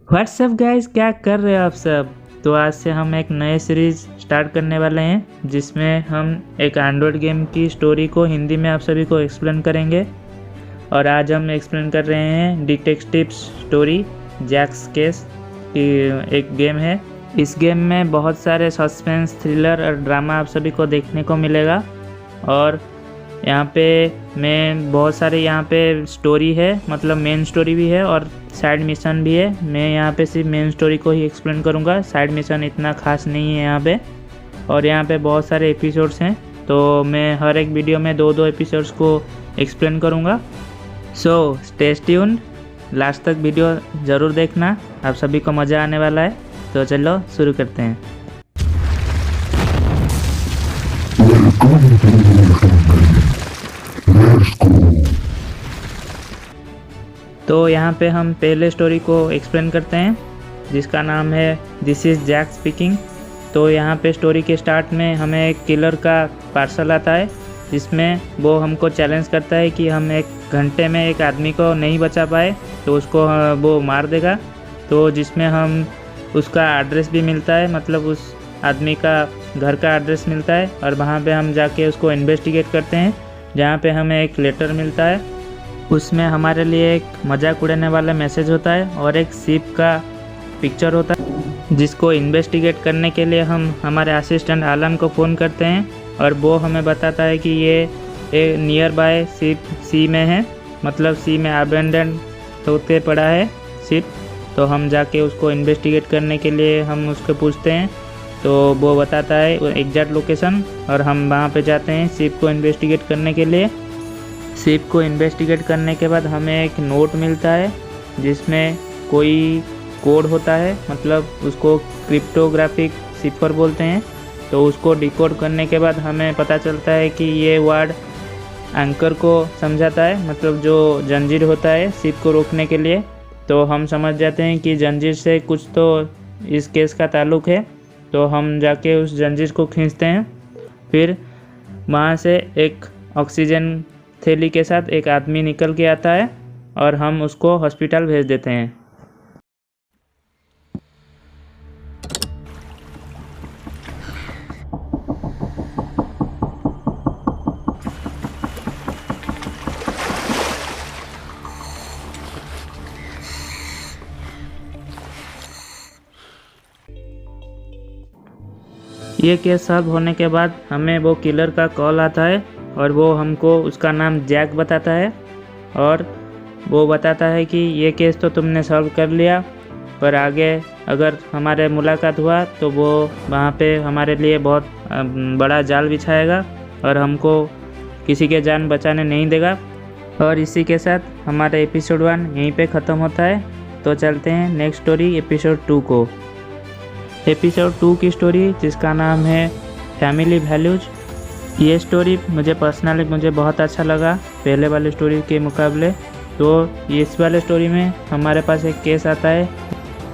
WhatsApp guys, क्या कर रहे हो आप सब। तो आज से हम एक नए सीरीज़ स्टार्ट करने वाले हैं जिसमें हम एक एंड्रॉयड गेम की स्टोरी को हिंदी में आप सभी को एक्सप्लेन करेंगे। और आज हम एक्सप्लेन कर रहे हैं डिटेक्टिव स्टोरी जैक्स केस की एक गेम है। इस गेम में बहुत सारे सस्पेंस, थ्रिलर और ड्रामा आप सभी को देखने को मिलेगा। और यहाँ पे बहुत सारे यहाँ पे स्टोरी है, मतलब मेन स्टोरी भी है और साइड मिशन भी है। मैं यहाँ पे सिर्फ मेन स्टोरी को ही एक्सप्लेन करूँगा, साइड मिशन इतना खास नहीं है यहाँ पे। और यहाँ पे बहुत सारे एपिसोड्स हैं, तो मैं हर एक वीडियो में 2-2 एपिसोड्स को एक्सप्लेन करूँगा। सो स्टे ट्यून्ड, लास्ट तक वीडियो ज़रूर देखना, आप सभी को मज़ा आने वाला है। तो चलो शुरू करते हैं। तो यहाँ पे हम पहले स्टोरी को एक्सप्लेन करते हैं जिसका नाम है दिस इज़ जैक स्पीकिंग। तो यहाँ पे स्टोरी के स्टार्ट में हमें एक किलर का पार्सल आता है जिसमें वो हमको चैलेंज करता है कि हम 1 घंटे में एक आदमी को नहीं बचा पाए तो उसको वो मार देगा। तो जिसमें हम उसका एड्रेस भी मिलता है, मतलब उस आदमी का घर का एड्रेस मिलता है और वहाँ पे हम जाके उसको इन्वेस्टिगेट करते हैं, जहाँ पे हमें एक लेटर मिलता है। उसमें हमारे लिए एक मजाक उड़ाने वाला मैसेज होता है और एक शिप का पिक्चर होता है, जिसको इन्वेस्टिगेट करने के लिए हम हमारे असिस्टेंट आलन को फ़ोन करते हैं और वो हमें बताता है कि ये नियर बाय शिप सी में है, मतलब सी में अबेंडन होते पड़ा है शिप। तो हम जाके उसको इन्वेस्टिगेट करने के लिए हम उसको पूछते हैं, तो वो बताता है एग्जैक्ट लोकेशन और हम वहाँ पे जाते हैं शिप को इन्वेस्टिगेट करने के लिए। शिप को इन्वेस्टिगेट करने के बाद हमें एक नोट मिलता है जिसमें कोई कोड होता है, मतलब उसको क्रिप्टोग्राफिक सिफर बोलते हैं। तो उसको डिकोड करने के बाद हमें पता चलता है कि ये वर्ड एंकर को समझाता है, मतलब जो जंजीर होता है शिप को रोकने के लिए। तो हम समझ जाते हैं कि जंजीर से कुछ तो इस केस का ताल्लुक़ है। तो हम जाके उस जंजीर को खींचते हैं। फिर वहाँ से एक ऑक्सीजन थैली के साथ एक आदमी निकल के आता है और हम उसको हॉस्पिटल भेज देते हैं। ये केस सॉल्व होने के बाद हमें वो किलर का कॉल आता है और वो हमको उसका नाम जैक बताता है और वो बताता है कि ये केस तो तुमने सॉल्व कर लिया, पर आगे अगर हमारे मुलाकात हुआ तो वो वहाँ पे हमारे लिए बहुत बड़ा जाल बिछाएगा और हमको किसी के जान बचाने नहीं देगा। और इसी के साथ हमारा एपिसोड 1 यहीं पे ख़त्म होता है। तो चलते हैं नेक्स्ट स्टोरी एपिसोड 2 को। एपिसोड 2 की स्टोरी जिसका नाम है फैमिली वैल्यूज। ये स्टोरी मुझे पर्सनली बहुत अच्छा लगा पहले वाले स्टोरी के मुकाबले। तो इस वाले स्टोरी में हमारे पास एक केस आता है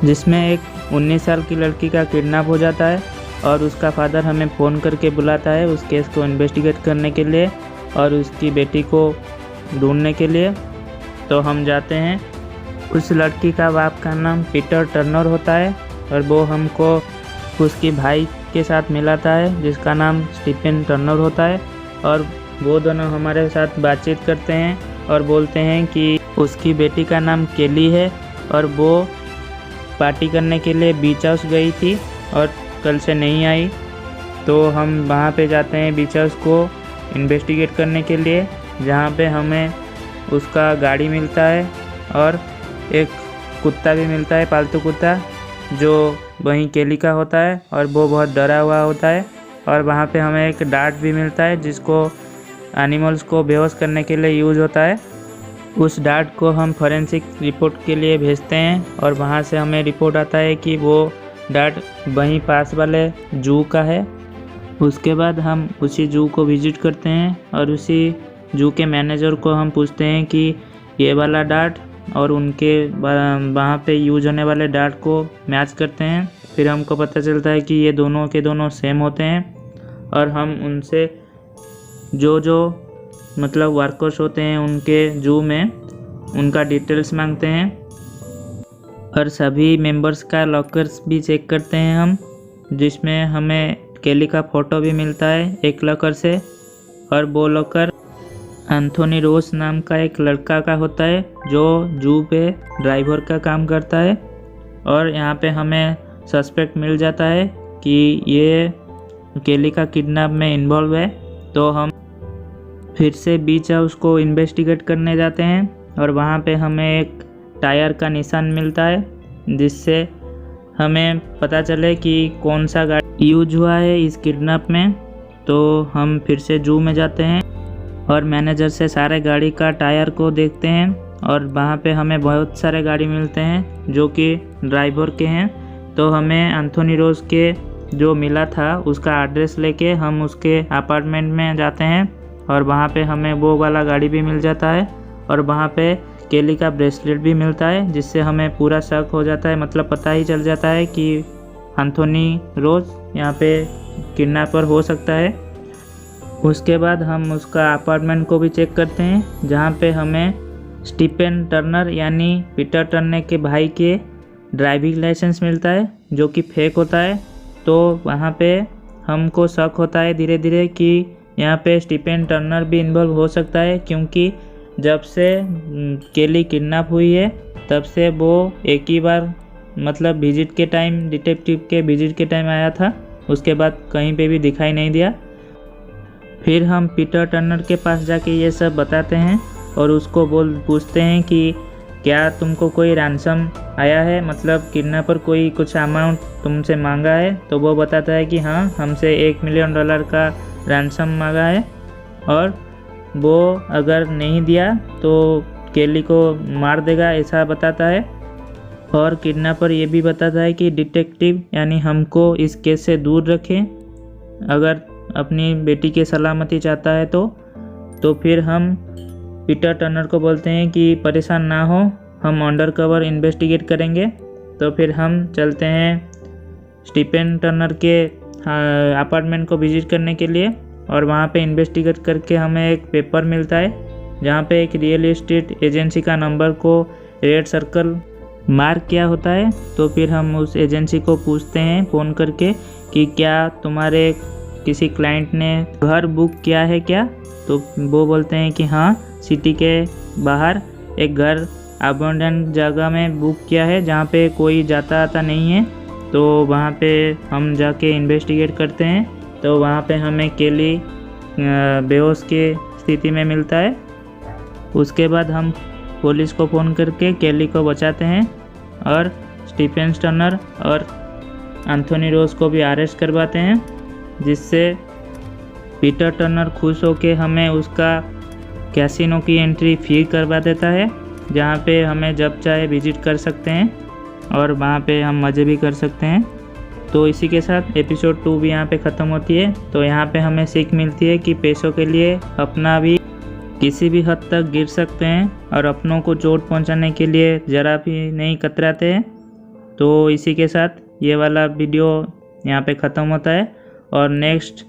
जिसमें एक 19 साल की लड़की का किडनैप हो जाता है और उसका फादर हमें फ़ोन करके बुलाता है उस केस को इन्वेस्टिगेट करने के लिए और उसकी बेटी को ढूंढने के लिए। तो हम जाते हैं। उस लड़की का बाप का नाम पीटर टर्नर होता है और वो हमको उसकी भाई के साथ मिलाता है जिसका नाम स्टीफन टर्नर होता है। और वो दोनों हमारे साथ बातचीत करते हैं और बोलते हैं कि उसकी बेटी का नाम केली है और वो पार्टी करने के लिए बीच हाउस गई थी और कल से नहीं आई। तो हम वहाँ पे जाते हैं बीच हाउस को इन्वेस्टिगेट करने के लिए, जहाँ पे हमें उसका गाड़ी मिलता है और एक कुत्ता भी मिलता है, पालतू कुत्ता, जो वहीं केली का होता है और वो बहुत डरा हुआ होता है। और वहाँ पे हमें एक डार्ट भी मिलता है जिसको एनिमल्स को बेहोश करने के लिए यूज़ होता है। उस डार्ट को हम फॉरेंसिक रिपोर्ट के लिए भेजते हैं और वहाँ से हमें रिपोर्ट आता है कि वो डार्ट वहीं पास वाले जू का है। उसके बाद हम उसी जू को विज़िट करते हैं और उसी जू के मैनेजर को हम पूछते हैं कि ये वाला डार्ट और उनके वहाँ पे यूज होने वाले डार्ट को मैच करते हैं। फिर हमको पता चलता है कि ये दोनों के दोनों सेम होते हैं और हम उनसे जो मतलब वर्कर्स होते हैं उनके जू में, उनका डिटेल्स मांगते हैं। और सभी मेंबर्स का लॉकर्स भी चेक करते हैं हम, जिसमें हमें केली का फ़ोटो भी मिलता है एक लॉकर से। और वो लॉकर एंथोनी रोज नाम का एक लड़का का होता है जो जू पे ड्राइवर का काम करता है। और यहाँ पे हमें सस्पेक्ट मिल जाता है कि ये केली का किडनैप में इन्वॉल्व है, तो हम फिर से बीच हाउस को इन्वेस्टिगेट करने जाते हैं। और वहाँ पे हमें एक टायर का निशान मिलता है, जिससे हमें पता चले कि कौन सा गाड़ी यूज हुआ है इस किडनैप में। तो हम फिर से जू में जाते हैं और मैनेजर से सारे गाड़ी का टायर को देखते हैं। और वहाँ पे हमें बहुत सारे गाड़ी मिलते हैं जो कि ड्राइवर के हैं। तो हमें एंथोनी रोज के जो मिला था उसका एड्रेस लेके हम उसके अपार्टमेंट में जाते हैं। और वहाँ पे हमें वो वाला गाड़ी भी मिल जाता है। और वहाँ पे केली का ब्रेसलेट भी मिलता है, जिससे हमें पूरा शक हो जाता है, मतलब पता ही चल जाता है कि एंथोनी रोज यहाँ पे किडनैपर हो सकता है। उसके बाद हम उसका अपार्टमेंट को भी चेक करते हैं, जहाँ पे हमें स्टीफन टर्नर यानी पीटर टर्नर के भाई के ड्राइविंग लाइसेंस मिलता है, जो कि फेक होता है। तो वहाँ पे हमको शक होता है धीरे धीरे कि यहाँ पे स्टीफन टर्नर भी इन्वॉल्व हो सकता है, क्योंकि जब से केली किडनैप हुई है तब से वो एक ही बार मतलब विजिट के टाइम, डिटेक्टिव के विजिट के टाइम आया था, उसके बाद कहीं पे भी दिखाई नहीं दिया। फिर हम पीटर टर्नर के पास जाके ये सब बताते हैं और उसको पूछते हैं कि क्या तुमको कोई रैंसम आया है, मतलब किडनैपर कोई कुछ अमाउंट तुमसे मांगा है। तो वो बताता है कि हाँ, हमसे $1 मिलियन का रैंसम मांगा है, और वो अगर नहीं दिया तो केली को मार देगा, ऐसा बताता है। और किडनैपर ये भी बताता है कि डिटेक्टिव यानी हमको इस केस से दूर रखें, अगर अपनी बेटी की सलामती चाहता है तो फिर हम पीटर टर्नर को बोलते हैं कि परेशान ना हो, हम अंडर कवर इन्वेस्टिगेट करेंगे। तो फिर हम चलते हैं स्टीफन टर्नर के अपार्टमेंट को विजिट करने के लिए। और वहाँ पे इन्वेस्टिगेट करके हमें एक पेपर मिलता है, जहाँ पे एक रियल एस्टेट एजेंसी का नंबर को रेड सर्कल मार्क किया होता है। तो फिर हम उस एजेंसी को पूछते हैं फ़ोन करके कि क्या तुम्हारे किसी क्लाइंट ने घर बुक किया है क्या। तो वो बोलते हैं कि हाँ, सिटी के बाहर एक घर अबंडेंट जगह में बुक किया है, जहाँ पे कोई जाता आता नहीं है। तो वहाँ पे हम जाके इन्वेस्टिगेट करते हैं। तो वहाँ पे हमें केली बेहोश की स्थिति में मिलता है। उसके बाद हम पुलिस को फ़ोन करके केली को बचाते हैं और स्टीफन टर्नर और एंथोनी रोज को भी अरेस्ट करवाते हैं, जिससे पीटर टर्नर खुश होकर हमें उसका कैसीनो की एंट्री फ्री करवा देता है, जहाँ पे हमें जब चाहे विजिट कर सकते हैं और वहाँ पे हम मज़े भी कर सकते हैं। तो इसी के साथ एपिसोड 2 भी यहाँ पे ख़त्म होती है। तो यहाँ पे हमें सीख मिलती है कि पैसों के लिए अपना भी किसी भी हद तक गिर सकते हैं और अपनों को चोट पहुँचाने के लिए ज़रा भी नहीं कतराते हैं। तो इसी के साथ ये वाला वीडियो यहाँ पे ख़त्म होता है और नेक्स्ट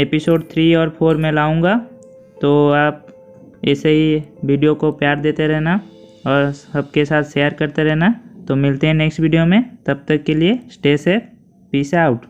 एपिसोड 3 और 4 में लाऊंगा। तो आप ऐसे ही वीडियो को प्यार देते रहना और सबके साथ शेयर करते रहना। तो मिलते हैं नेक्स्ट वीडियो में, तब तक के लिए स्टे सेफ, पीस आउट।